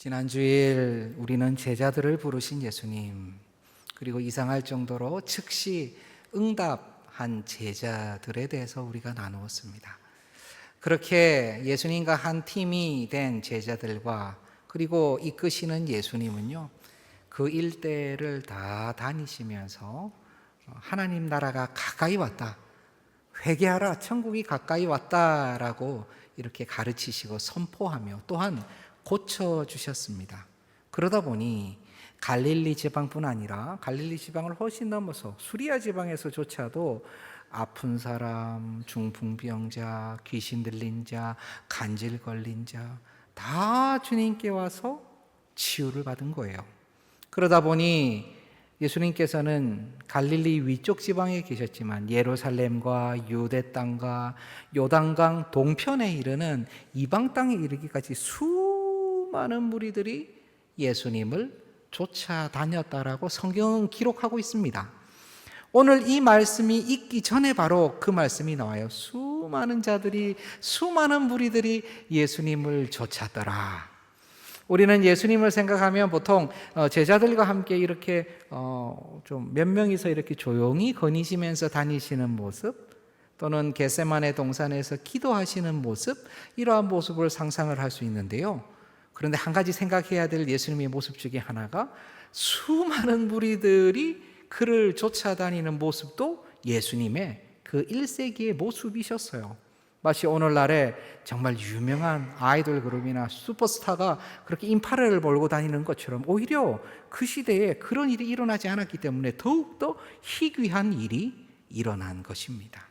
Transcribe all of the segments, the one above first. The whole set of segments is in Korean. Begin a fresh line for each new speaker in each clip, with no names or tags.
지난 주일 우리는 제자들을 부르신 예수님, 그리고 이상할 정도로 즉시 응답한 제자들에 대해서 우리가 나누었습니다. 그렇게 예수님과 한 팀이 된 제자들과 그리고 이끄시는 예수님은요, 그 일대를 다 다니시면서 하나님 나라가 가까이 왔다, 회개하라, 천국이 가까이 왔다라고 이렇게 가르치시고 선포하며 또한 고쳐주셨습니다. 그러다 보니 갈릴리 지방뿐 아니라 갈릴리 지방을 훨씬 넘어서 수리아 지방에서조차도 아픈 사람, 중풍병자, 귀신 들린 자, 간질 걸린 자 다 주님께 와서 치유를 받은 거예요. 그러다 보니 예수님께서는 갈릴리 위쪽 지방에 계셨지만 예루살렘과 유대 땅과 요단강 동편에 이르는 이방 땅에 이르기까지 수많은 무리들이 예수님을 쫓아다녔다라고 성경은 기록하고 있습니다. 오늘 이 말씀이 있기 전에 바로 그 말씀이 나와요. 수많은 자들이, 수많은 무리들이 예수님을 쫓았더라. 우리는 예수님을 생각하면 보통 제자들과 함께 이렇게 좀 몇 명이서 이렇게 조용히 거니시면서 다니시는 모습, 또는 겟세마네 동산에서 기도하시는 모습, 이러한 모습을 상상을 할 수 있는데요. 그런데 한 가지 생각해야 될 예수님의 모습 중에 하나가 수많은 무리들이 그를 쫓아다니는 모습도 예수님의 그 1세기의 모습이셨어요. 마치 오늘날에 정말 유명한 아이돌 그룹이나 슈퍼스타가 그렇게 인파를 몰고 다니는 것처럼 오히려 그 시대에 그런 일이 일어나지 않았기 때문에 더욱더 희귀한 일이 일어난 것입니다.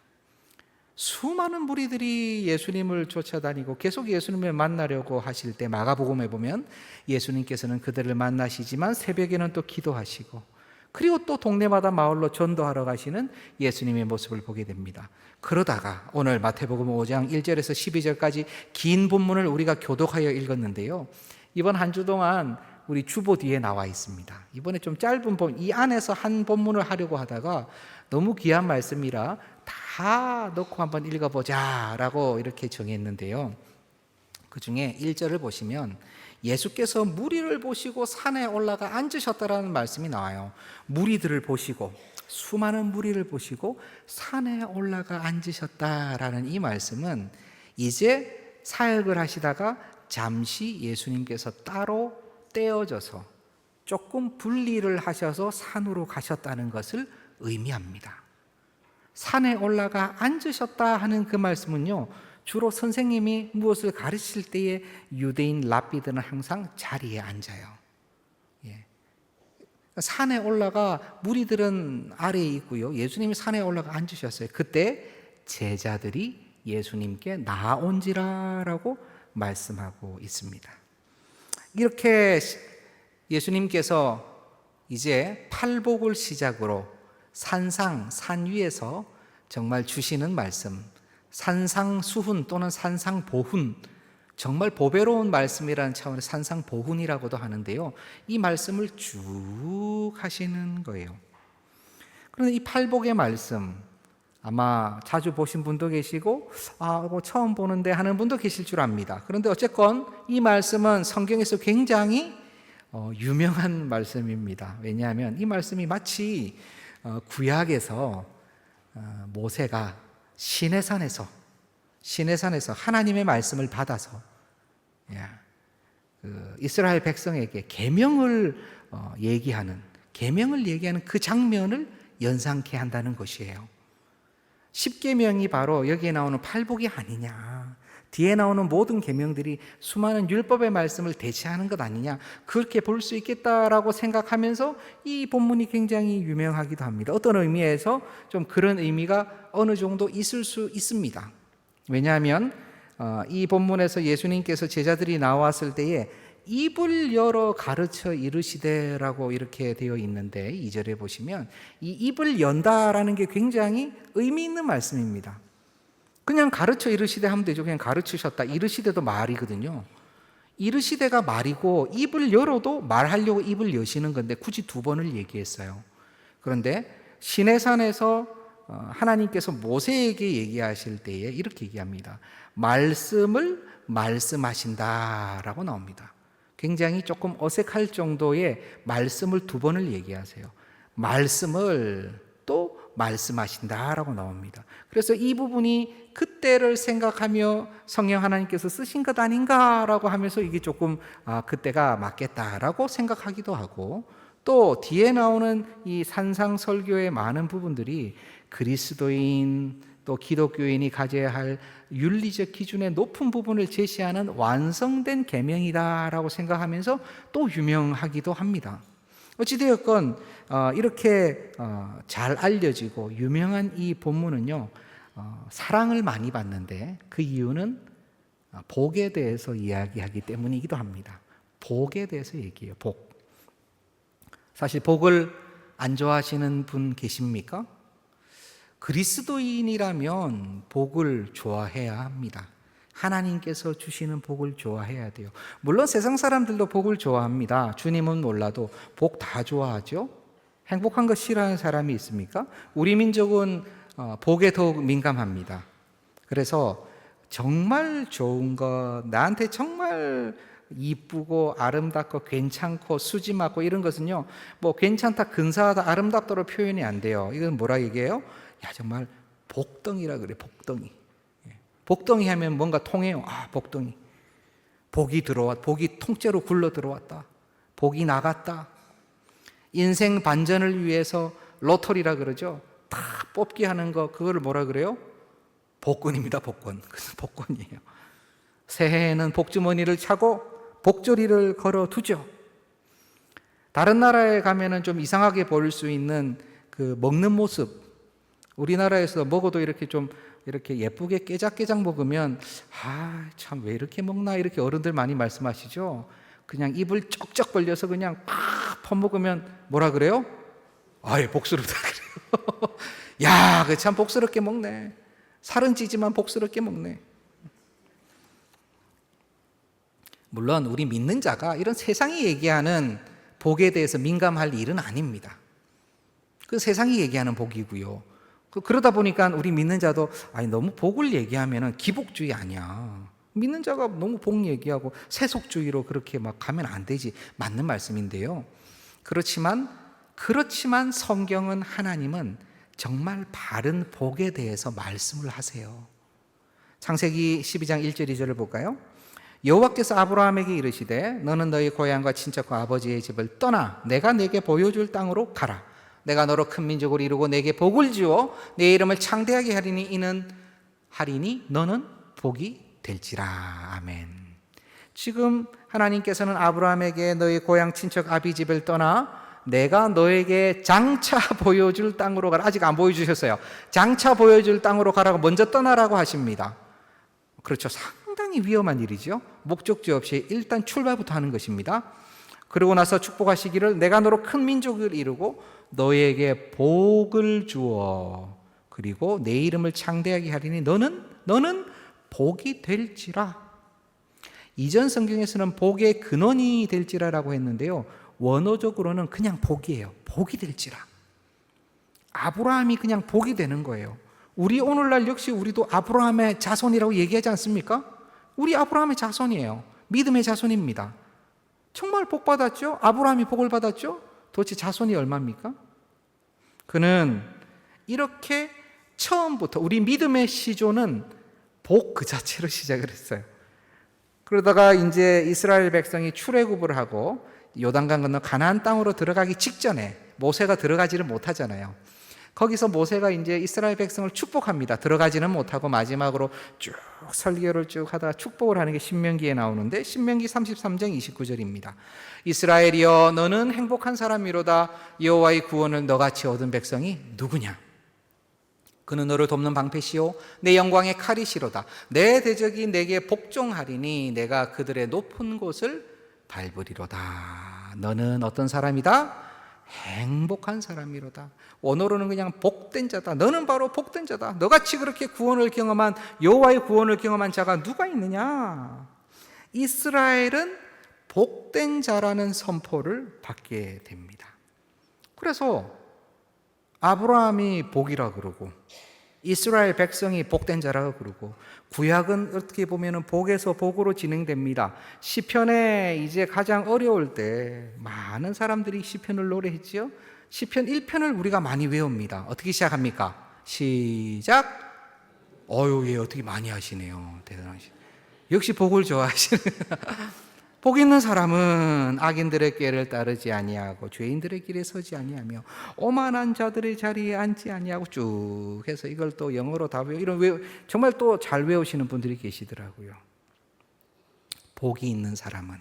수많은 무리들이 예수님을 쫓아다니고 계속 예수님을 만나려고 하실 때 마가복음에 보면 예수님께서는 그들을 만나시지만 새벽에는 또 기도하시고, 그리고 또 동네마다 마을로 전도하러 가시는 예수님의 모습을 보게 됩니다. 그러다가 오늘 마태복음 5장 1절에서 12절까지 긴 본문을 우리가 교독하여 읽었는데요, 이번 한 주 동안 우리 주보 뒤에 나와 있습니다. 이번에 좀 짧은 본문, 이 안에서 한 본문을 하려고 하다가 너무 귀한 말씀이라 다 넣고 한번 읽어보자 라고 이렇게 정했는데요, 그 중에 1절을 보시면 예수께서 무리를 보시고 산에 올라가 앉으셨다라는 말씀이 나와요. 무리들을 보시고, 수많은 무리를 보시고 산에 올라가 앉으셨다라는 이 말씀은 이제 사역을 하시다가 잠시 예수님께서 따로 떼어져서 조금 분리를 하셔서 산으로 가셨다는 것을 의미합니다. 산에 올라가 앉으셨다 하는 그 말씀은요, 주로 선생님이 무엇을 가르칠 때에 유대인 랍비들은 항상 자리에 앉아요. 산에 올라가 무리들은 아래에 있고요, 예수님이 산에 올라가 앉으셨어요. 그때 제자들이 예수님께 나온지라라고 말씀하고 있습니다. 이렇게 예수님께서 이제 팔복을 시작으로 산 위에서 정말 주시는 말씀, 산상수훈 또는 산상보훈, 정말 보배로운 말씀이라는 차원의 산상보훈이라고도 하는데요, 이 말씀을 쭉 하시는 거예요. 그런데 이 팔복의 말씀 아마 자주 보신 분도 계시고 뭐 처음 보는데 하는 분도 계실 줄 압니다. 그런데 어쨌건 이 말씀은 성경에서 굉장히 유명한 말씀입니다. 왜냐하면 이 말씀이 마치 구약에서 모세가 시내산에서 하나님의 말씀을 받아서 이스라엘 백성에게 계명을 얘기하는 그 장면을 연상케 한다는 것이에요. 십계명이 바로 여기에 나오는 팔복이 아니냐, 뒤에 나오는 모든 계명들이 수많은 율법의 말씀을 대체하는 것 아니냐, 그렇게 볼 수 있겠다라고 생각하면서 이 본문이 굉장히 유명하기도 합니다. 어떤 의미에서 좀 그런 의미가 어느 정도 있을 수 있습니다. 왜냐하면 이 본문에서 예수님께서 제자들이 나왔을 때에 입을 열어 가르쳐 이르시되라고 이렇게 되어 있는데, 2절에 보시면 이 입을 연다라는 게 굉장히 의미 있는 말씀입니다. 그냥 가르쳐 이르시되 하면 되죠. 그냥 가르치셨다. 이르시되도 말이거든요. 이르시되가 말이고 입을 열어도 말하려고 입을 여시는 건데 굳이 두 번을 얘기했어요. 그런데 시내산에서 하나님께서 모세에게 얘기하실 때에 이렇게 얘기합니다. 말씀을 말씀하신다라고 나옵니다. 굉장히 조금 어색할 정도의 말씀을 두 번을 얘기하세요. 말씀을 또 말씀하신다라고 나옵니다. 그래서 이 부분이 그때를 생각하며 성령 하나님께서 쓰신 것 아닌가라고 하면서 이게 조금 그때가 맞겠다라고 생각하기도 하고, 또 뒤에 나오는 이 산상설교의 많은 부분들이 그리스도인 또 기독교인이 가져야 할 윤리적 기준의 높은 부분을 제시하는 완성된 계명이다라고 생각하면서 또 유명하기도 합니다. 어찌되었건 이렇게 잘 알려지고 유명한 이 본문은요, 사랑을 많이 받는데 그 이유는 복에 대해서 이야기하기 때문이기도 합니다. 복에 대해서 얘기해요. 복. 사실 복을 안 좋아하시는 분 계십니까? 그리스도인이라면 복을 좋아해야 합니다. 하나님께서 주시는 복을 좋아해야 돼요. 물론 세상 사람들도 복을 좋아합니다. 주님은 몰라도 복 다 좋아하죠. 행복한 거 싫어하는 사람이 있습니까? 우리 민족은 복에 더욱 민감합니다. 그래서 정말 좋은 거, 나한테 정말 이쁘고 아름답고 괜찮고 수지 맞고 이런 것은요, 뭐 괜찮다, 근사하다, 아름답다로 표현이 안 돼요. 이건 뭐라 얘기해요? 야, 정말 복덩이라 그래. 복덩이. 복덩이 하면 뭔가 통해요. 복덩이. 복이 복이 통째로 굴러 들어왔다. 복이 나갔다. 인생 반전을 위해서 로터리라 그러죠. 다 뽑기 하는 거, 그거를 뭐라 그래요? 복권입니다. 복권. 그래서 복권이에요. 새해에는 복주머니를 차고 복조리를 걸어 두죠. 다른 나라에 가면은 좀 이상하게 보일 수 있는 그 먹는 모습, 우리나라에서 먹어도 이렇게 좀 이렇게 예쁘게 깨작깨작 먹으면 참 왜 이렇게 먹나, 이렇게 어른들 많이 말씀하시죠. 그냥 입을 쩍쩍 벌려서 그냥 팍 퍼먹으면 뭐라 그래요? 복스럽다 그래요. 야, 그 참 복스럽게 먹네. 살은 찌지만 복스럽게 먹네. 물론 우리 믿는 자가 이런 세상이 얘기하는 복에 대해서 민감할 일은 아닙니다. 그 세상이 얘기하는 복이고요. 그러다 보니까 우리 믿는 자도 너무 복을 얘기하면 기복주의 아니야. 믿는 자가 너무 복 얘기하고 세속주의로 그렇게 막 가면 안 되지. 맞는 말씀인데요. 그렇지만 성경은, 하나님은 정말 바른 복에 대해서 말씀을 하세요. 창세기 12장 1절 2절을 볼까요? 여호와께서 아브라함에게 이르시되 너는 너희 고향과 친척과 아버지의 집을 떠나 내가 내게 보여줄 땅으로 가라. 내가 너로 큰 민족을 이루고 내게 복을 주어 내 이름을 창대하게 하리니 너는 복이 될지라. 아멘. 지금 하나님께서는 아브라함에게 너희 고향 친척 아비 집을 떠나 내가 너에게 장차 보여줄 땅으로 가라. 아직 안 보여주셨어요. 장차 보여줄 땅으로 가라고 먼저 떠나라고 하십니다. 그렇죠. 상당히 위험한 일이죠. 목적지 없이 일단 출발부터 하는 것입니다. 그러고 나서 축복하시기를 내가 너로 큰 민족을 이루고 너에게 복을 주어 그리고 내 이름을 창대하게 하리니 너는 복이 될지라. 이전 성경에서는 복의 근원이 될지라라고 했는데요, 원어적으로는 그냥 복이에요. 복이 될지라. 아브라함이 그냥 복이 되는 거예요. 우리 오늘날 역시 우리도 아브라함의 자손이라고 얘기하지 않습니까? 우리 아브라함의 자손이에요. 믿음의 자손입니다. 정말 복 받았죠? 아브라함이 복을 받았죠? 도대체 자손이 얼마입니까? 그는 이렇게 처음부터 우리 믿음의 시조는 복 그 자체로 시작을 했어요. 그러다가 이제 이스라엘 백성이 출애굽을 하고 요단강 건너 가나안 땅으로 들어가기 직전에 모세가 들어가지를 못하잖아요. 거기서 모세가 이제 이스라엘 백성을 축복합니다. 들어가지는 못하고 마지막으로 쭉 설교를 쭉 하다가 축복을 하는 게 신명기에 나오는데, 신명기 33장 29절입니다. 이스라엘이여 너는 행복한 사람이로다. 여호와의 구원을 너같이 얻은 백성이 누구냐? 그는 너를 돕는 방패시오 내 영광의 칼이시로다. 내 대적이 내게 복종하리니 내가 그들의 높은 곳을 밟으리로다. 너는 어떤 사람이다? 행복한 사람이로다. 원어로는 그냥 복된 자다. 너는 바로 복된 자다. 너같이 그렇게 구원을 경험한, 여호와의 구원을 경험한 자가 누가 있느냐? 이스라엘은 복된 자라는 선포를 받게 됩니다. 그래서 아브라함이 복이라 그러고 이스라엘 백성이 복된 자라고 그러고, 구약은 어떻게 보면은 복에서 복으로 진행됩니다. 시편에 이제 가장 어려울 때 많은 사람들이 시편을 노래했지요. 시편 1편을 우리가 많이 외웁니다. 어떻게 시작합니까? 시작. 예, 어떻게 많이 하시네요. 대단하시. 역시 복을 좋아하시는. 복 있는 사람은 악인들의 꾀를 따르지 아니하고 죄인들의 길에 서지 아니하며 오만한 자들의 자리에 앉지 아니하고 쭉 해서 이걸 또 영어로 다 정말 또 잘 외우시는 분들이 계시더라고요. 복이 있는 사람은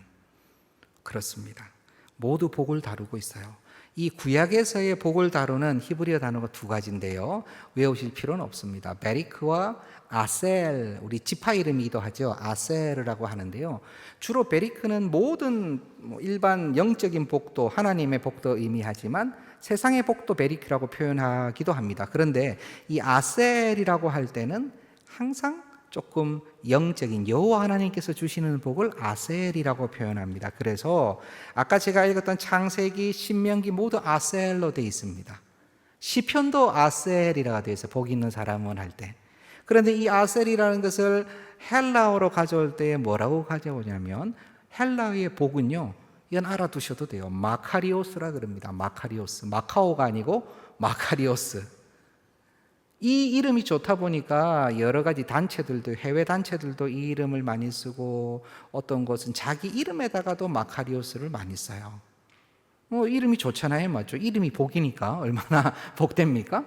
그렇습니다. 모두 복을 다루고 있어요. 이 구약에서의 복을 다루는 히브리어 단어가 두 가지인데요. 외우실 필요는 없습니다. 베리크와 아셀, 우리 지파 이름이기도 하죠. 아셀이라고 하는데요. 주로 베리크는 모든 일반 영적인 복도, 하나님의 복도 의미하지만 세상의 복도 베리크라고 표현하기도 합니다. 그런데 이 아셀이라고 할 때는 항상 조금 영적인 여호와 하나님께서 주시는 복을 아셀이라고 표현합니다. 그래서 아까 제가 읽었던 창세기, 신명기 모두 아셀로 되어 있습니다. 시편도 아셀이라고 되어 있어요. 복 있는 사람은 할 때. 그런데 이 아셀이라는 것을 헬라어로 가져올 때 뭐라고 가져오냐면 헬라어의 복은요, 이건 알아두셔도 돼요. 마카리오스라 그럽니다. 마카리오스. 마카오가 아니고 마카리오스. 이 이름이 좋다 보니까 여러 가지 단체들도, 해외 단체들도 이 이름을 많이 쓰고 어떤 곳은 자기 이름에다가도 마카리오스를 많이 써요. 이름이 좋잖아요. 맞죠? 이름이 복이니까 얼마나 복됩니까?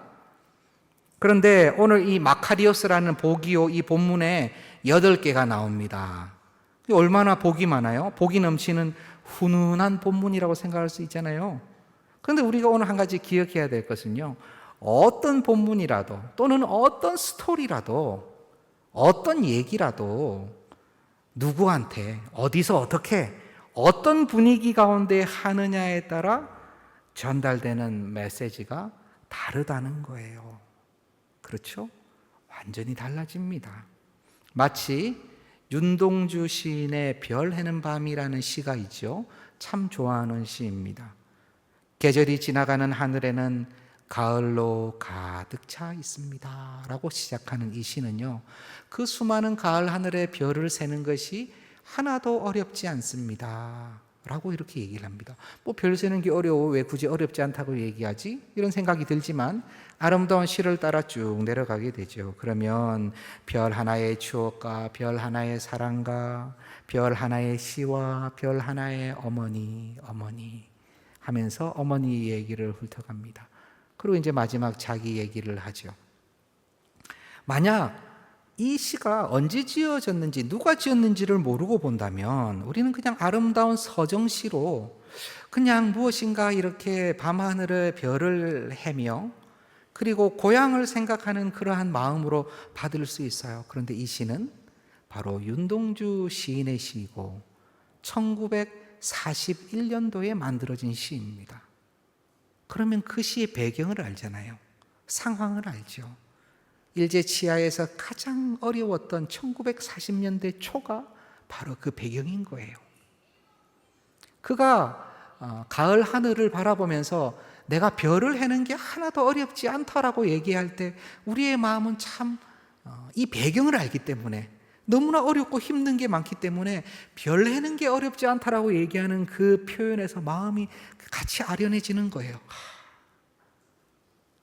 그런데 오늘 이 마카리오스라는 복이요, 이 본문에 8개가 나옵니다. 얼마나 복이 많아요? 복이 넘치는 훈훈한 본문이라고 생각할 수 있잖아요. 그런데 우리가 오늘 한 가지 기억해야 될 것은요, 어떤 본문이라도 또는 어떤 스토리라도 어떤 얘기라도 누구한테 어디서 어떻게 어떤 분위기 가운데 하느냐에 따라 전달되는 메시지가 다르다는 거예요. 그렇죠? 완전히 달라집니다. 마치 윤동주 시인의 별 해는 밤이라는 시가 있죠. 참 좋아하는 시입니다. 계절이 지나가는 하늘에는 가을로 가득 차 있습니다 라고 시작하는 이 시는요, 그 수많은 가을 하늘의 별을 세는 것이 하나도 어렵지 않습니다 라고 이렇게 얘기를 합니다. 별 세는 게 어려워, 왜 굳이 어렵지 않다고 얘기하지? 이런 생각이 들지만 아름다운 시를 따라 쭉 내려가게 되죠. 그러면 별 하나의 추억과 별 하나의 사랑과 별 하나의 시와 별 하나의 어머니 하면서 어머니 얘기를 훑어갑니다. 그리고 이제 마지막 자기 얘기를 하죠. 만약 이 시가 언제 지어졌는지, 누가 지었는지를 모르고 본다면 우리는 그냥 아름다운 서정시로 그냥 무엇인가 이렇게 밤하늘의 별을 헤며 그리고 고향을 생각하는 그러한 마음으로 받을 수 있어요. 그런데 이 시는 바로 윤동주 시인의 시이고 1941년도에 만들어진 시입니다. 그러면 그 시의 배경을 알잖아요. 상황을 알죠. 일제 치하에서 가장 어려웠던 1940년대 초가 바로 그 배경인 거예요. 그가 가을 하늘을 바라보면서 내가 별을 해는 게 하나도 어렵지 않다라고 얘기할 때 우리의 마음은 참 이 배경을 알기 때문에, 너무나 어렵고 힘든 게 많기 때문에 별 해는 게 어렵지 않다라고 얘기하는 그 표현에서 마음이 같이 아련해지는 거예요.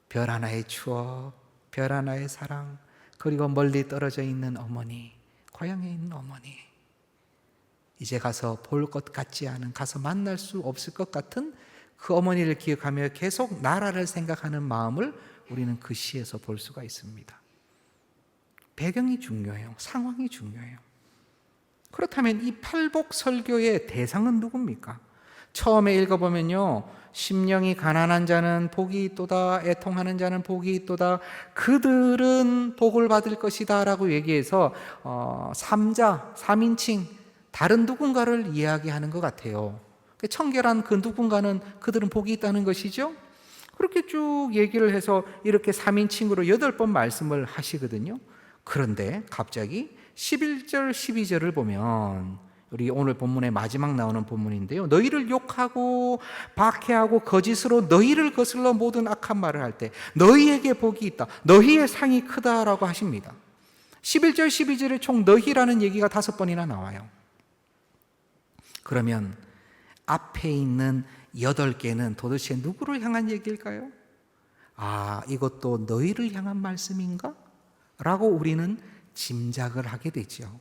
별 하나의 추억, 별 하나의 사랑, 그리고 멀리 떨어져 있는 어머니, 고향에 있는 어머니, 이제 가서 볼 것 같지 않은, 가서 만날 수 없을 것 같은 그 어머니를 기억하며 계속 나라를 생각하는 마음을 우리는 그 시에서 볼 수가 있습니다. 배경이 중요해요. 상황이 중요해요. 그렇다면 이 팔복 설교의 대상은 누굽니까? 처음에 읽어보면요, 심령이 가난한 자는 복이 있도다, 애통하는 자는 복이 있도다, 그들은 복을 받을 것이다 라고 얘기해서 3자, 3인칭 다른 누군가를 이야기하는 것 같아요. 청결한 그 누군가는 그들은 복이 있다는 것이죠. 그렇게 쭉 얘기를 해서 이렇게 3인칭으로 8번 말씀을 하시거든요. 그런데 갑자기 11절, 12절을 보면 우리 오늘 본문의 마지막 나오는 본문인데요. 너희를 욕하고 박해하고 거짓으로 너희를 거슬러 모든 악한 말을 할 때 너희에게 복이 있다. 너희의 상이 크다라고 하십니다. 11절 12절에 총 너희라는 얘기가 5번이나 나와요. 그러면 앞에 있는 8개는 도대체 누구를 향한 얘기일까요? 아, 이것도 너희를 향한 말씀인가? 라고 우리는 짐작을 하게 되죠.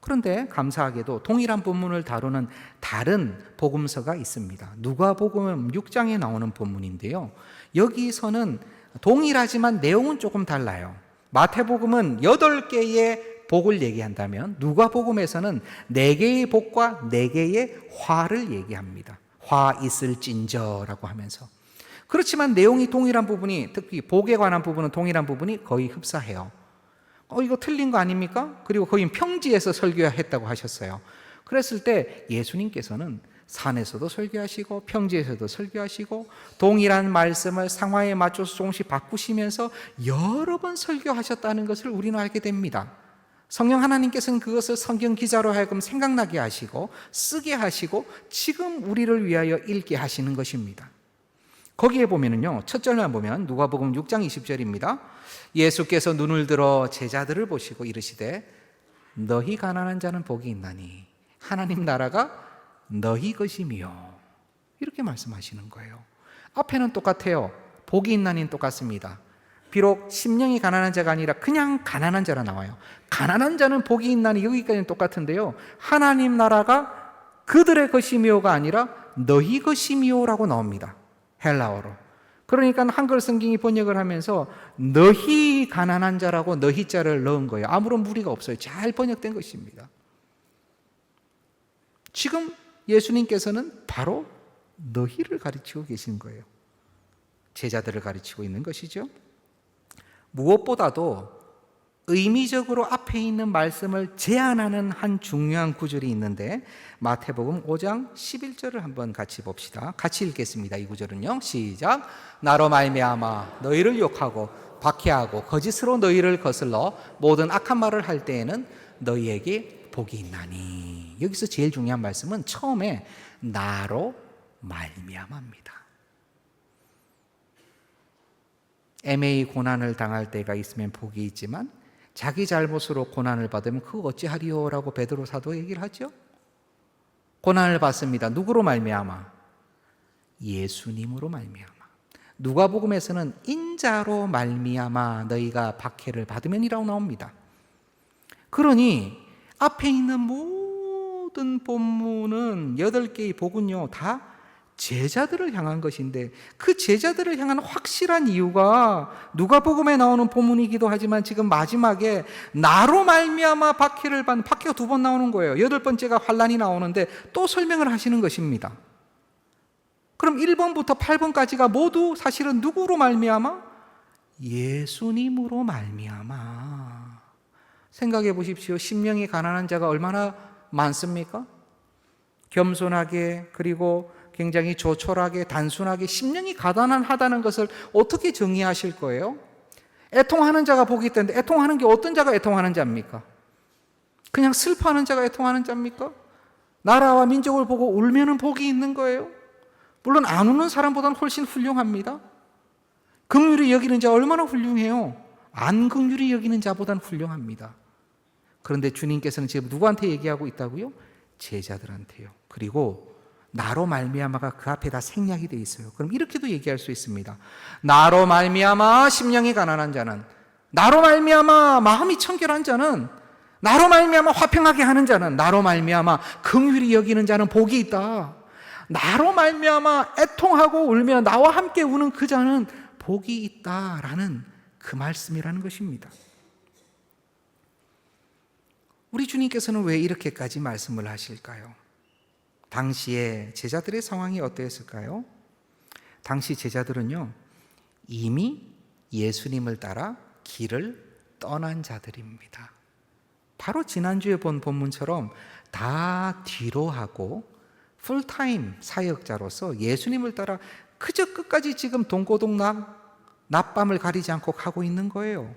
그런데 감사하게도 동일한 본문을 다루는 다른 복음서가 있습니다. 누가복음 6장에 나오는 본문인데요. 여기서는 동일하지만 내용은 조금 달라요. 마태복음은 8개의 복을 얘기한다면 누가복음에서는 4개의 복과 4개의 화를 얘기합니다. 화 있을진저라고 하면서. 그렇지만 내용이 동일한 부분이, 특히 복에 관한 부분은 동일한 부분이 거의 흡사해요. 이거 틀린 거 아닙니까? 그리고 거긴 평지에서 설교했다고 하셨어요. 그랬을 때 예수님께서는 산에서도 설교하시고 평지에서도 설교하시고 동일한 말씀을 상황에 맞춰서 조금씩 바꾸시면서 여러 번 설교하셨다는 것을 우리는 알게 됩니다. 성령 하나님께서는 그것을 성경 기자로 하여금 생각나게 하시고 쓰게 하시고 지금 우리를 위하여 읽게 하시는 것입니다. 거기에 보면은요, 첫 절만 보면 누가복음 6장 20절입니다. 예수께서 눈을 들어 제자들을 보시고 이르시되 너희 가난한 자는 복이 있나니 하나님 나라가 너희 것이며, 이렇게 말씀하시는 거예요. 앞에는 똑같아요. 복이 있나니는 똑같습니다. 비록 심령이 가난한 자가 아니라 그냥 가난한 자라 나와요. 가난한 자는 복이 있나니 여기까지는 똑같은데요, 하나님 나라가 그들의 것이며가 아니라 너희 것이며라고 나옵니다. 헬라어로. 그러니까 한글 성경이 번역을 하면서 너희 가난한 자라고 너희 자를 넣은 거예요. 아무런 무리가 없어요. 잘 번역된 것입니다. 지금 예수님께서는 바로 너희를 가르치고 계신 거예요. 제자들을 가르치고 있는 것이죠. 무엇보다도 의미적으로 앞에 있는 말씀을 제안하는 한 중요한 구절이 있는데 마태복음 5장 11절을 한번 같이 봅시다. 같이 읽겠습니다. 이 구절은요, 시작. 나로 말미암아 너희를 욕하고 박해하고 거짓으로 너희를 거슬러 모든 악한 말을 할 때에는 너희에게 복이 있나니. 여기서 제일 중요한 말씀은 처음에 나로 말미암아입니다. 애매히 고난을 당할 때가 있으면 복이 있지만 자기 잘못으로 고난을 받으면 그거 어찌하리요? 라고 베드로 사도 얘기를 하죠. 고난을 받습니다. 누구로 말미암아? 예수님으로 말미암아. 누가복음에서는 인자로 말미암아 너희가 박해를 받으면이라고 나옵니다. 그러니 앞에 있는 모든 본문은 8개의 복은요 다 제자들을 향한 것인데, 그 제자들을 향한 확실한 이유가 누가복음에 나오는 본문이기도 하지만 지금 마지막에 나로 말미암아 박해를 받는, 박해가 2번 나오는 거예요. 8번째가 환난이 나오는데 또 설명을 하시는 것입니다. 그럼 1번부터 8번까지가 모두 사실은 누구로 말미암아? 예수님으로 말미암아. 생각해 보십시오. 심령이 가난한 자가 얼마나 많습니까? 겸손하게, 그리고 굉장히 조촐하게, 단순하게 심령이 가난하다는 것을 어떻게 정의하실 거예요? 애통하는 자가 복이 있다는데 애통하는 게 어떤 자가 애통하는 자입니까? 그냥 슬퍼하는 자가 애통하는 자입니까? 나라와 민족을 보고 울면은 복이 있는 거예요? 물론 안 우는 사람보다는 훨씬 훌륭합니다. 긍휼히 여기는 자 얼마나 훌륭해요? 안 긍휼히 여기는 자보다는 훌륭합니다. 그런데 주님께서는 지금 누구한테 얘기하고 있다고요? 제자들한테요. 그리고 나로 말미암아가 그 앞에 다 생략이 되어 있어요. 그럼 이렇게도 얘기할 수 있습니다. 나로 말미암아 심령이 가난한 자는, 나로 말미암아 마음이 청결한 자는, 나로 말미암아 화평하게 하는 자는, 나로 말미암아 긍휼히 여기는 자는 복이 있다. 나로 말미암아 애통하고 울며 나와 함께 우는 그 자는 복이 있다라는 그 말씀이라는 것입니다. 우리 주님께서는 왜 이렇게까지 말씀을 하실까요? 당시에 제자들의 상황이 어떠했을까요? 당시 제자들은요, 이미 예수님을 따라 길을 떠난 자들입니다. 바로 지난주에 본 본문처럼 다 뒤로 하고 풀타임 사역자로서 예수님을 따라 그저 끝까지 지금 동고동락 낮밤을 가리지 않고 가고 있는 거예요.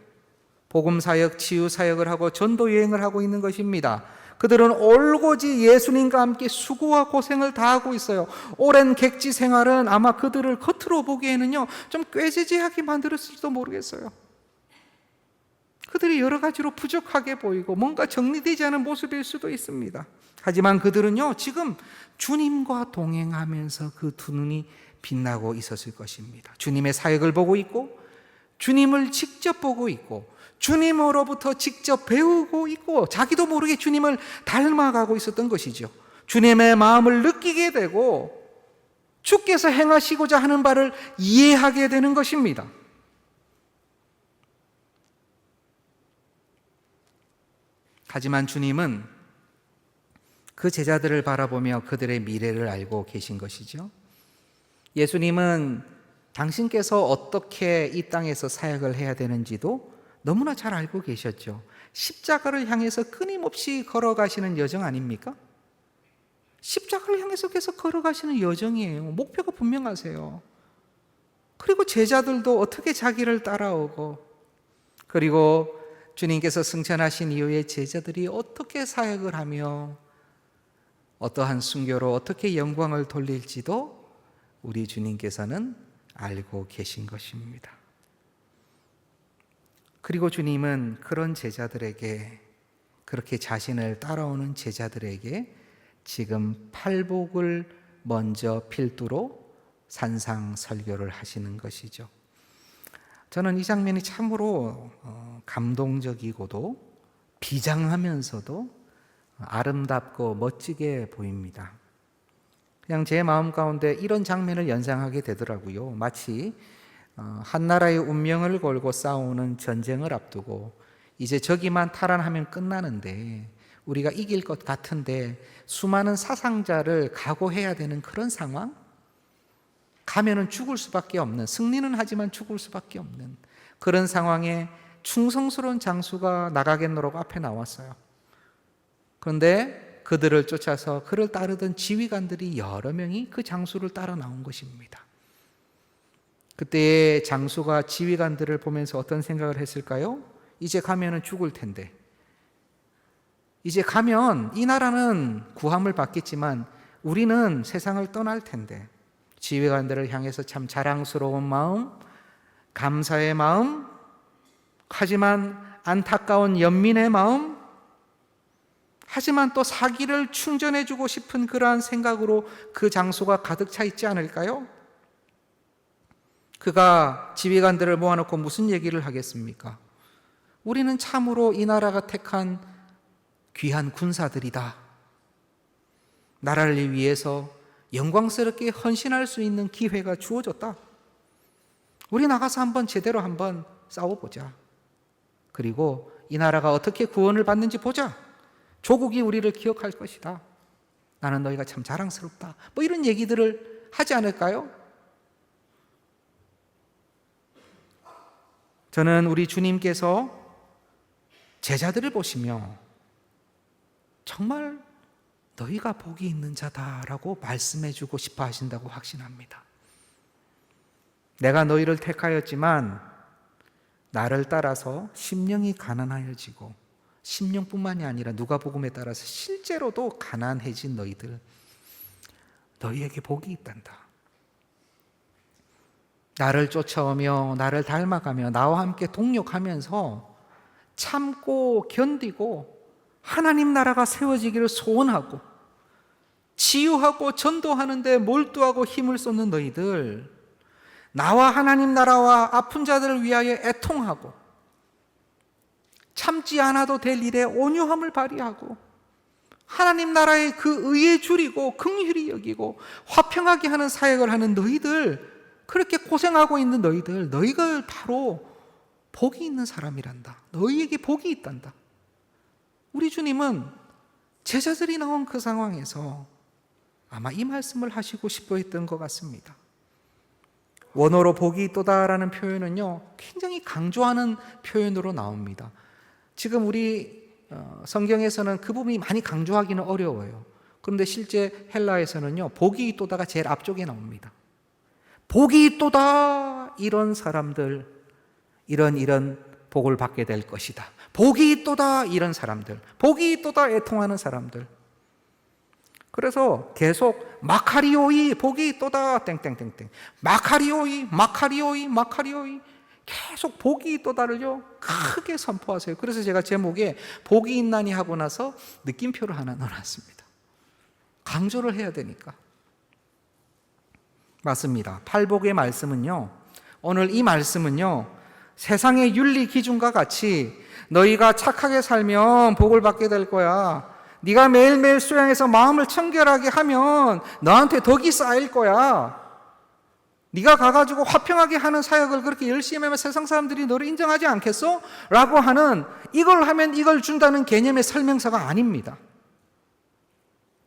복음 사역, 치유 사역을 하고 전도 여행을 하고 있는 것입니다. 그들은 올고지 예수님과 함께 수고와 고생을 다하고 있어요. 오랜 객지 생활은 아마 그들을 겉으로 보기에는요, 좀 꾀지지하게 만들었을지도 모르겠어요. 그들이 여러 가지로 부족하게 보이고 뭔가 정리되지 않은 모습일 수도 있습니다. 하지만 그들은요, 지금 주님과 동행하면서 그 두 눈이 빛나고 있었을 것입니다. 주님의 사역을 보고 있고, 주님을 직접 보고 있고, 주님으로부터 직접 배우고 있고, 자기도 모르게 주님을 닮아가고 있었던 것이죠. 주님의 마음을 느끼게 되고 주께서 행하시고자 하는 바를 이해하게 되는 것입니다. 하지만 주님은 그 제자들을 바라보며 그들의 미래를 알고 계신 것이죠. 예수님은 당신께서 어떻게 이 땅에서 사역을 해야 되는지도 너무나 잘 알고 계셨죠. 십자가를 향해서 끊임없이 걸어가시는 여정 아닙니까? 십자가를 향해서 계속 걸어가시는 여정이에요. 목표가 분명하세요. 그리고 제자들도 어떻게 자기를 따라오고, 그리고 주님께서 승천하신 이후에 제자들이 어떻게 사역을 하며 어떠한 순교로 어떻게 영광을 돌릴지도 우리 주님께서는 알고 계신 것입니다. 그리고 주님은 그런 제자들에게, 그렇게 자신을 따라오는 제자들에게 지금 팔복을 먼저 필두로 산상설교를 하시는 것이죠. 저는 이 장면이 참으로 감동적이고도 비장하면서도 아름답고 멋지게 보입니다. 그냥 제 마음 가운데 이런 장면을 연상하게 되더라고요. 마치 한 나라의 운명을 걸고 싸우는 전쟁을 앞두고 이제 저기만 탈환하면 끝나는데, 우리가 이길 것 같은데 수많은 사상자를 각오해야 되는 그런 상황? 가면은 죽을 수밖에 없는, 승리는 하지만 죽을 수밖에 없는 그런 상황에 충성스러운 장수가 나가겠노라고 앞에 나왔어요. 그런데 그들을 쫓아서 그를 따르던 지휘관들이 여러 명이 그 장수를 따라 나온 것입니다. 그때 장수가 지휘관들을 보면서 어떤 생각을 했을까요? 이제 가면은 죽을 텐데, 이제 가면 이 나라는 구함을 받겠지만 우리는 세상을 떠날 텐데, 지휘관들을 향해서 참 자랑스러운 마음, 감사의 마음, 하지만 안타까운 연민의 마음, 하지만 또 사기를 충전해주고 싶은 그러한 생각으로 그 장수가 가득 차 있지 않을까요? 그가 지휘관들을 모아놓고 무슨 얘기를 하겠습니까? 우리는 참으로 이 나라가 택한 귀한 군사들이다. 나라를 위해서 영광스럽게 헌신할 수 있는 기회가 주어졌다. 우리 나가서 한번 제대로 한번 싸워보자. 그리고 이 나라가 어떻게 구원을 받는지 보자. 조국이 우리를 기억할 것이다. 나는 너희가 참 자랑스럽다. 뭐 이런 얘기들을 하지 않을까요? 저는 우리 주님께서 제자들을 보시며 정말 너희가 복이 있는 자다라고 말씀해주고 싶어 하신다고 확신합니다. 내가 너희를 택하였지만 나를 따라서 심령이 가난하여지고, 심령뿐만이 아니라 누가복음에 따라서 실제로도 가난해진 너희들, 너희에게 복이 있단다. 나를 쫓아오며 나를 닮아가며 나와 함께 동역하면서 참고 견디고 하나님 나라가 세워지기를 소원하고 치유하고 전도하는 데 몰두하고 힘을 쏟는 너희들, 나와 하나님 나라와 아픈 자들을 위하여 애통하고 참지 않아도 될 일에 온유함을 발휘하고 하나님 나라의 그 의에 줄이고 긍휼히 여기고 화평하게 하는 사역을 하는 너희들, 그렇게 고생하고 있는 너희들, 너희가 바로 복이 있는 사람이란다. 너희에게 복이 있단다. 우리 주님은 제자들이 나온 그 상황에서 아마 이 말씀을 하시고 싶어 했던 것 같습니다. 원어로 복이 있도다라는 표현은요, 굉장히 강조하는 표현으로 나옵니다. 지금 우리 성경에서는 그 부분이 많이 강조하기는 어려워요. 그런데 실제 헬라에서는요, 복이 있도다가 제일 앞쪽에 나옵니다. 복이 있도다, 이런 사람들, 이런 복을 받게 될 것이다. 복이 있도다 이런 사람들, 복이 있도다 애통하는 사람들. 그래서 계속 마카리오이 복이 있도다 땡땡땡땡, 마카리오이 마카리오이 마카리오이, 계속 복이 있도다를요 크게 선포하세요. 그래서 제가 제목에 복이 있나니 하고 나서 느낌표를 하나 넣어놨습니다. 강조를 해야 되니까. 맞습니다. 팔복의 말씀은요, 오늘 이 말씀은요, 세상의 윤리 기준과 같이 너희가 착하게 살면 복을 받게 될 거야, 네가 매일매일 수양해서 마음을 청결하게 하면 너한테 덕이 쌓일 거야, 네가 가가지고 화평하게 하는 사역을 그렇게 열심히 하면 세상 사람들이 너를 인정하지 않겠어? 라고 하는, 이걸 하면 이걸 준다는 개념의 설명서가 아닙니다.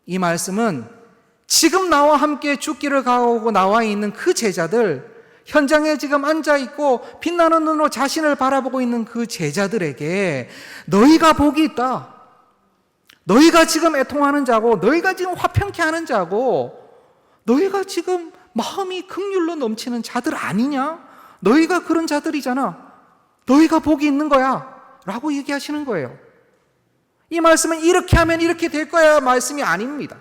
이 말씀은 지금 나와 함께 죽기를 각오하고 나와 있는 그 제자들, 현장에 지금 앉아있고 빛나는 눈으로 자신을 바라보고 있는 그 제자들에게 너희가 복이 있다, 너희가 지금 애통하는 자고, 너희가 지금 화평케 하는 자고, 너희가 지금 마음이 긍휼로 넘치는 자들 아니냐? 너희가 그런 자들이잖아. 너희가 복이 있는 거야 라고 얘기하시는 거예요. 이 말씀은 이렇게 하면 이렇게 될 거야 말씀이 아닙니다.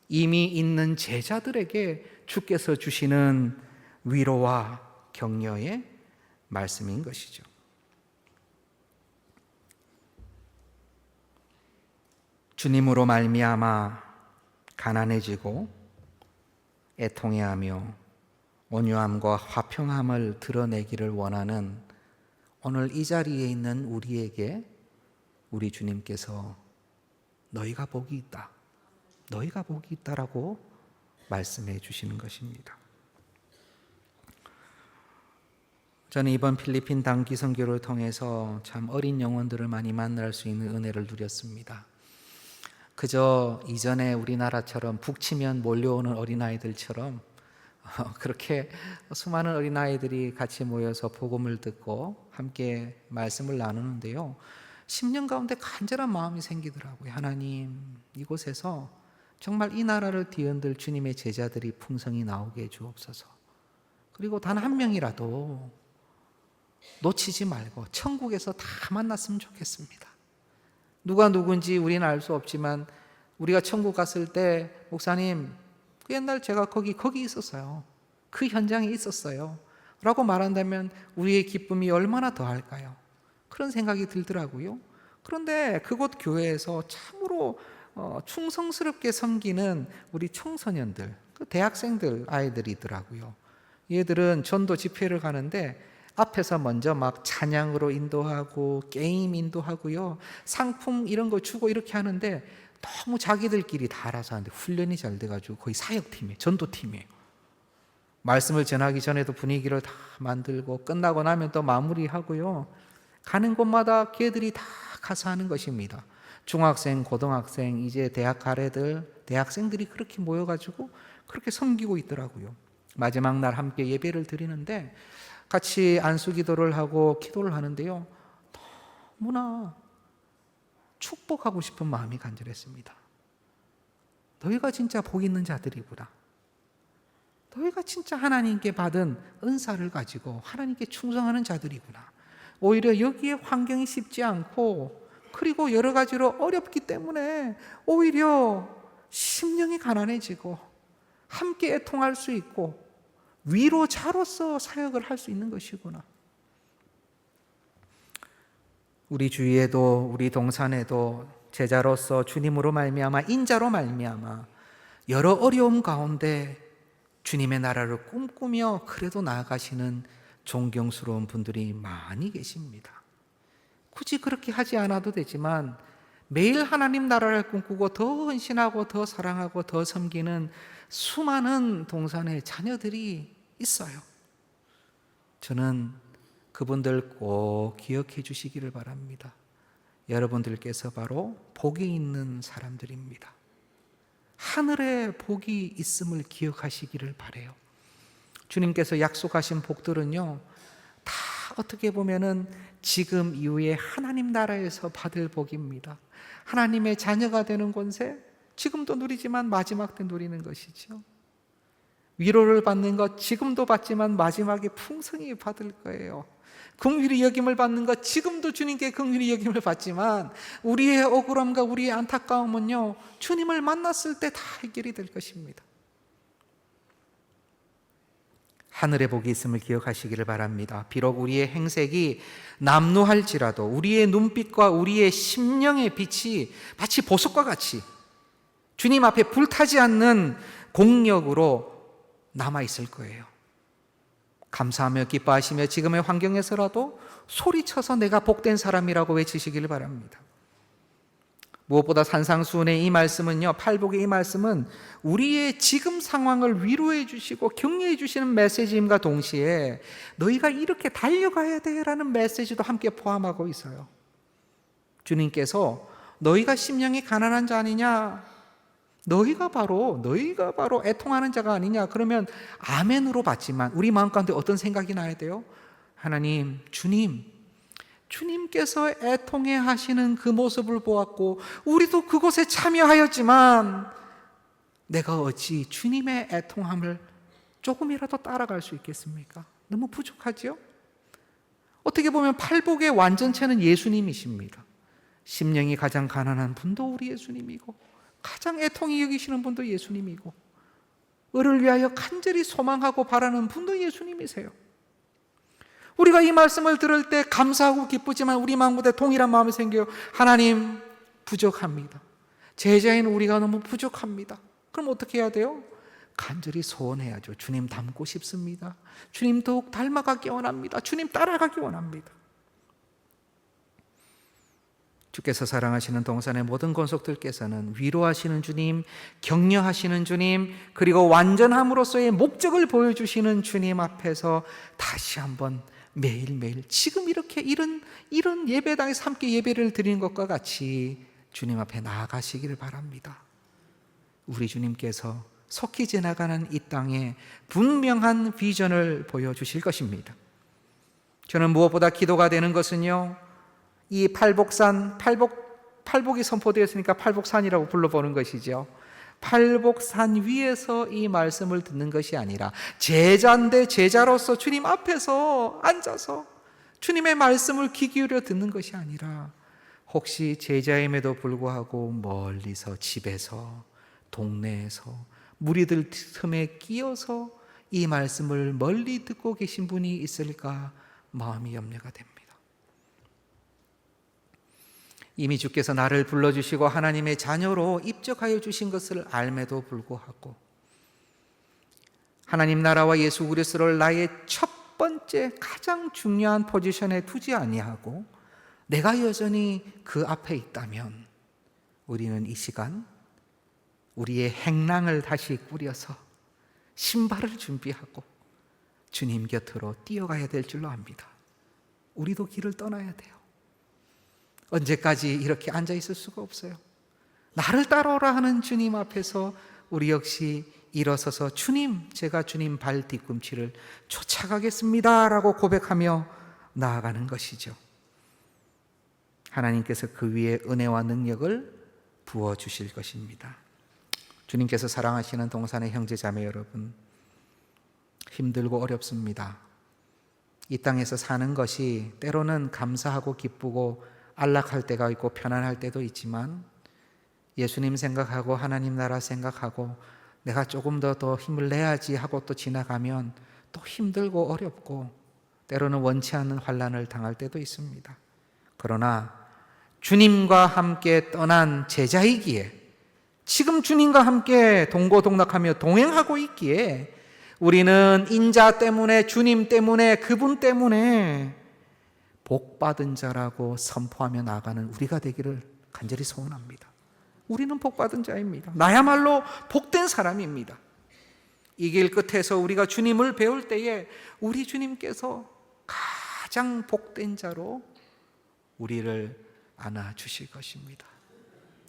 이미 있는 제자들에게 주께서 주시는 위로와 격려의 말씀인 것이죠. 주님으로 말미암아 가난해지고 애통해하며 온유함과 화평함을 드러내기를 원하는 오늘 이 자리에 있는 우리에게 우리 주님께서 너희가 복이 있다, 너희가 복이 있다라고 말씀해 주시는 것입니다. 저는 이번 필리핀 단기 선교를 통해서 참 어린 영혼들을 많이 만날 수 있는 은혜를 누렸습니다. 그저 이전에 우리나라처럼 북치면 몰려오는 어린아이들처럼 그렇게 수많은 어린아이들이 같이 모여서 복음을 듣고 함께 말씀을 나누는데요, 10년 가운데 간절한 마음이 생기더라고요. 하나님, 이곳에서 정말 이 나라를 뒤흔들 주님의 제자들이 풍성히 나오게 해 주옵소서. 그리고 단 한 명이라도 놓치지 말고 천국에서 다 만났으면 좋겠습니다. 누가 누군지 우리는 알 수 없지만 우리가 천국 갔을 때, 목사님, 그 옛날 제가 거기 있었어요, 그 현장에 있었어요 라고 말한다면 우리의 기쁨이 얼마나 더할까요? 그런 생각이 들더라고요. 그런데 그곳 교회에서 참으로 충성스럽게 섬기는 우리 청소년들, 그 대학생들 아이들이더라고요. 얘들은 전도 집회를 가는데 앞에서 먼저 막 찬양으로 인도하고 게임 인도하고요, 상품 이런 거 주고 이렇게 하는데 너무 자기들끼리 다 알아서 하는데 훈련이 잘 돼가지고 거의 사역팀이에요, 전도팀이에요. 말씀을 전하기 전에도 분위기를 다 만들고 끝나고 나면 또 마무리하고요, 가는 곳마다 걔들이 다 가서 하는 것입니다. 중학생, 고등학생, 이제 대학 갈 애들, 대학생들이 그렇게 모여가지고 그렇게 섬기고 있더라고요. 마지막 날 함께 예배를 드리는데 같이 안수기도를 하고 기도를 하는데요, 너무나 축복하고 싶은 마음이 간절했습니다. 너희가 진짜 복 있는 자들이구나. 너희가 진짜 하나님께 받은 은사를 가지고 하나님께 충성하는 자들이구나. 오히려 여기에 환경이 쉽지 않고 그리고 여러 가지로 어렵기 때문에 오히려 심령이 가난해지고 함께 애통할 수 있고 위로자로서 사역을 할 수 있는 것이구나. 우리 주위에도 우리 동산에도 제자로서 주님으로 말미암아 인자로 말미암아 여러 어려움 가운데 주님의 나라를 꿈꾸며 그래도 나아가시는 존경스러운 분들이 많이 계십니다. 굳이 그렇게 하지 않아도 되지만 매일 하나님 나라를 꿈꾸고 더 헌신하고 더 사랑하고 더 섬기는 수많은 동산의 자녀들이 있어요. 저는 그분들 꼭 기억해 주시기를 바랍니다. 여러분들께서 바로 복이 있는 사람들입니다. 하늘에 복이 있음을 기억하시기를 바라요. 주님께서 약속하신 복들은요, 다 어떻게 보면은 지금 이후에 하나님 나라에서 받을 복입니다. 하나님의 자녀가 되는 권세, 지금도 누리지만 마지막 때 누리는 것이죠. 위로를 받는 것 지금도 받지만 마지막에 풍성히 받을 거예요. 긍휼히 여김을 받는 것, 지금도 주님께 긍휼히 여김을 받지만 우리의 억울함과 우리의 안타까움은요, 주님을 만났을 때 다 해결이 될 것입니다. 하늘의 복이 있음을 기억하시기를 바랍니다. 비록 우리의 행색이 남루할지라도 우리의 눈빛과 우리의 심령의 빛이 마치 보석과 같이 주님 앞에 불타지 않는 공력으로 남아있을 거예요. 감사하며 기뻐하시며 지금의 환경에서라도 소리쳐서 내가 복된 사람이라고 외치시기를 바랍니다. 무엇보다 산상수훈의 이 말씀은요, 팔복의 이 말씀은 우리의 지금 상황을 위로해 주시고 격려해 주시는 메시지임과 동시에 너희가 이렇게 달려가야 돼 라는 메시지도 함께 포함하고 있어요. 주님께서 너희가 심령이 가난한 자 아니냐, 너희가 바로 애통하는 자가 아니냐, 그러면 아멘으로 받지만 우리 마음 가운데 어떤 생각이 나야 돼요? 하나님, 주님께서 애통해 하시는 그 모습을 보았고 우리도 그곳에 참여하였지만 내가 어찌 주님의 애통함을 조금이라도 따라갈 수 있겠습니까? 너무 부족하죠? 어떻게 보면 팔복의 완전체는 예수님이십니다. 심령이 가장 가난한 분도 우리 예수님이고 가장 애통히 여기시는 분도 예수님이고 을을 위하여 간절히 소망하고 바라는 분도 예수님이세요. 우리가 이 말씀을 들을 때 감사하고 기쁘지만 우리 마음 가운데 동일한 마음이 생겨요. 하나님, 부족합니다. 제자인 우리가 너무 부족합니다. 그럼 어떻게 해야 돼요? 간절히 소원해야죠. 주님 닮고 싶습니다. 주님 더욱 닮아가기 원합니다. 주님 따라가기 원합니다. 주께서 사랑하시는 동산의 모든 권속들께서는 위로하시는 주님, 격려하시는 주님, 그리고 완전함으로써의 목적을 보여주시는 주님 앞에서 다시 한번 매일매일 지금 이렇게 이런 예배당에서 함께 예배를 드리는 것과 같이 주님 앞에 나아가시기를 바랍니다. 우리 주님께서 속히 지나가는 이 땅에 분명한 비전을 보여주실 것입니다. 저는 무엇보다 기도가 되는 것은요, 이 팔복산, 팔복이 선포되었으니까 팔복산이라고 불러보는 것이죠. 팔복산 위에서 이 말씀을 듣는 것이 아니라 제자인데 제자로서 주님 앞에서 앉아서 주님의 말씀을 귀 기울여 듣는 것이 아니라 혹시 제자임에도 불구하고 멀리서 집에서 동네에서 무리들 틈에 끼어서 이 말씀을 멀리 듣고 계신 분이 있을까 마음이 염려가 됩니다. 이미 주께서 나를 불러주시고 하나님의 자녀로 입적하여 주신 것을 알매도 불구하고 하나님 나라와 예수 그리스도를 나의 첫 번째 가장 중요한 포지션에 두지 아니하고 내가 여전히 그 앞에 있다면 우리는 이 시간 우리의 행랑을 다시 꾸려서 신발을 준비하고 주님 곁으로 뛰어가야 될 줄로 압니다. 우리도 길을 떠나야 돼요. 언제까지 이렇게 앉아 있을 수가 없어요. 나를 따라오라 하는 주님 앞에서 우리 역시 일어서서 주님, 제가 주님 발 뒤꿈치를 쫓아가겠습니다 라고 고백하며 나아가는 것이죠. 하나님께서 그 위에 은혜와 능력을 부어주실 것입니다. 주님께서 사랑하시는 동산의 형제자매 여러분, 힘들고 어렵습니다. 이 땅에서 사는 것이 때로는 감사하고 기쁘고 안락할 때가 있고 편안할 때도 있지만 예수님 생각하고 하나님 나라 생각하고 내가 조금 더 힘을 내야지 하고 또 지나가면 또 힘들고 어렵고 때로는 원치 않는 환난을 당할 때도 있습니다. 그러나 주님과 함께 떠난 제자이기에 지금 주님과 함께 동고동락하며 동행하고 있기에 우리는 인자 때문에 주님 때문에 그분 때문에 복받은 자라고 선포하며 나아가는 우리가 되기를 간절히 소원합니다. 우리는 복받은 자입니다. 나야말로 복된 사람입니다. 이 길 끝에서 우리가 주님을 배울 때에 우리 주님께서 가장 복된 자로 우리를 안아주실 것입니다.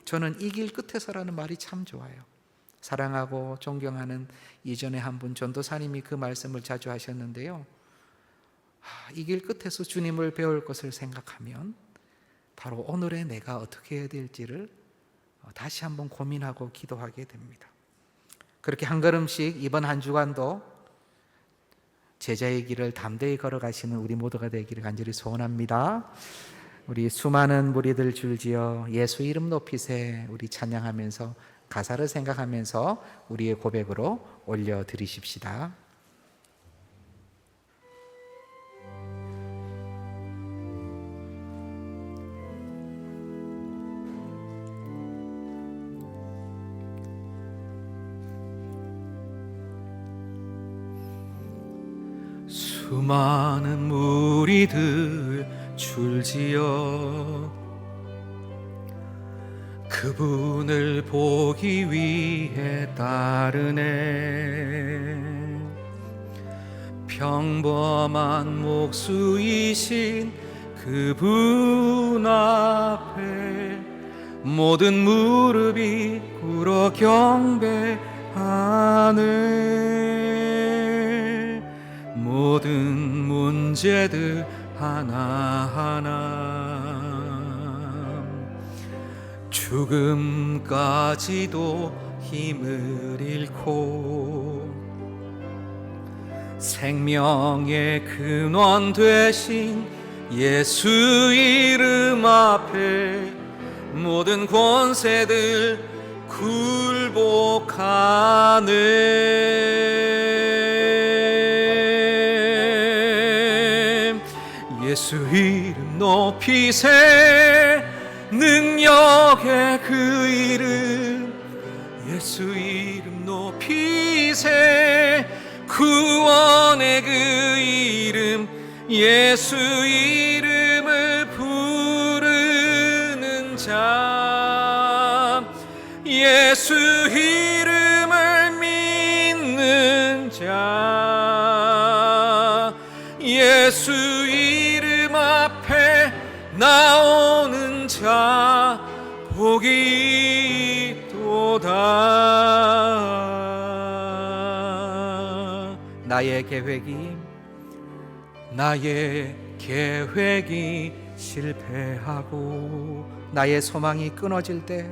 저는 이 길 끝에서라는 말이 참 좋아요. 사랑하고 존경하는 예전에 한 분 전도사님이 그 말씀을 자주 하셨는데요, 이 길 끝에서 주님을 배울 것을 생각하면 바로 오늘의 내가 어떻게 해야 될지를 다시 한번 고민하고 기도하게 됩니다. 그렇게 한 걸음씩 이번 한 주간도 제자의 길을 담대히 걸어가시는 우리 모두가 되기를 간절히 소원합니다. 우리 수많은 무리들 줄지어 예수 이름 높이세 우리 찬양하면서 가사를 생각하면서 우리의 고백으로 올려드리십시다. 수많은 무리들 줄지어 그분을 보기 위해 따르네. 평범한 목수이신 그분 앞에 모든 무릎이 꿇어 경배하네. 모든 문제들 하나하나 죽음까지도 힘을 잃고 생명의 근원 되신 예수 이름 앞에 모든 권세들 굴복하네. 예수 이름 높이세 능력의 그 이름 예수 이름 높이세 구원의 그 이름 예수 이름을 부르는 자 예수 이름을 믿는 자 예수 이름 앞에 나오는 자 복이 있도다. 나의 계획이 실패하고 나의 소망이 끊어질 때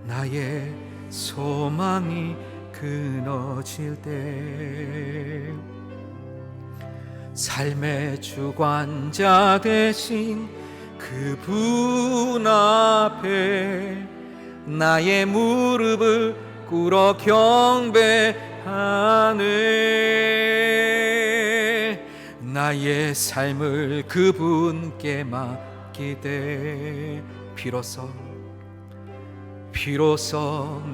나의 소망이 끊어질 때 삶의 주관자 되신 그분 앞에 나의 무릎을 꿇어 경배하네. 나의 삶을 그분께 맡기되 비로소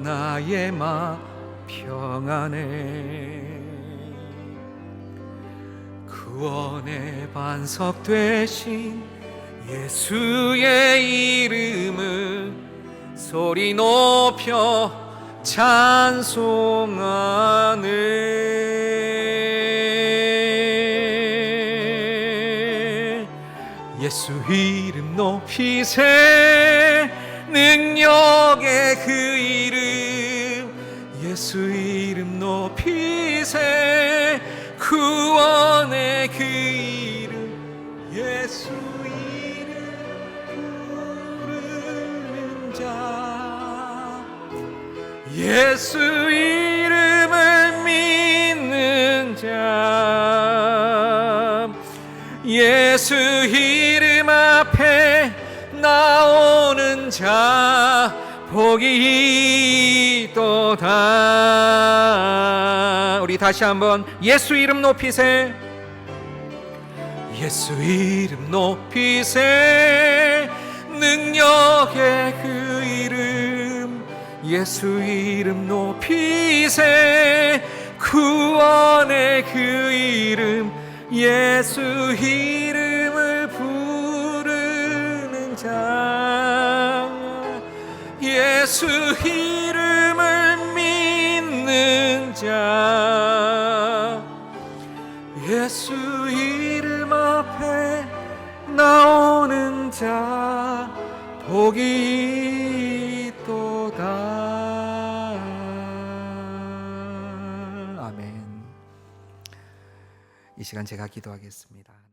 나의 맘 평안해. 구원의 반석 되신 예수의 이름을 소리 높여 찬송하네. 예수 이름 높이세 능력의 그 이름 예수 이름 높이세 구원의 그 이름 예수 이름 부르는 자 예수 이름을 믿는 자 예수 이름 앞에 나오는 자 복이 있도다. 우리 다시 한번 예수 이름 높이세 예수 이름 높이세 능력의 그 이름 예수 이름 높이세 구원의 그 이름 예수 이름을 부르는 자 예수 이름을 믿는 자 예수 이름 앞에 나오는 자 복이 있도다. 아멘. 이 시간 제가 기도하겠습니다.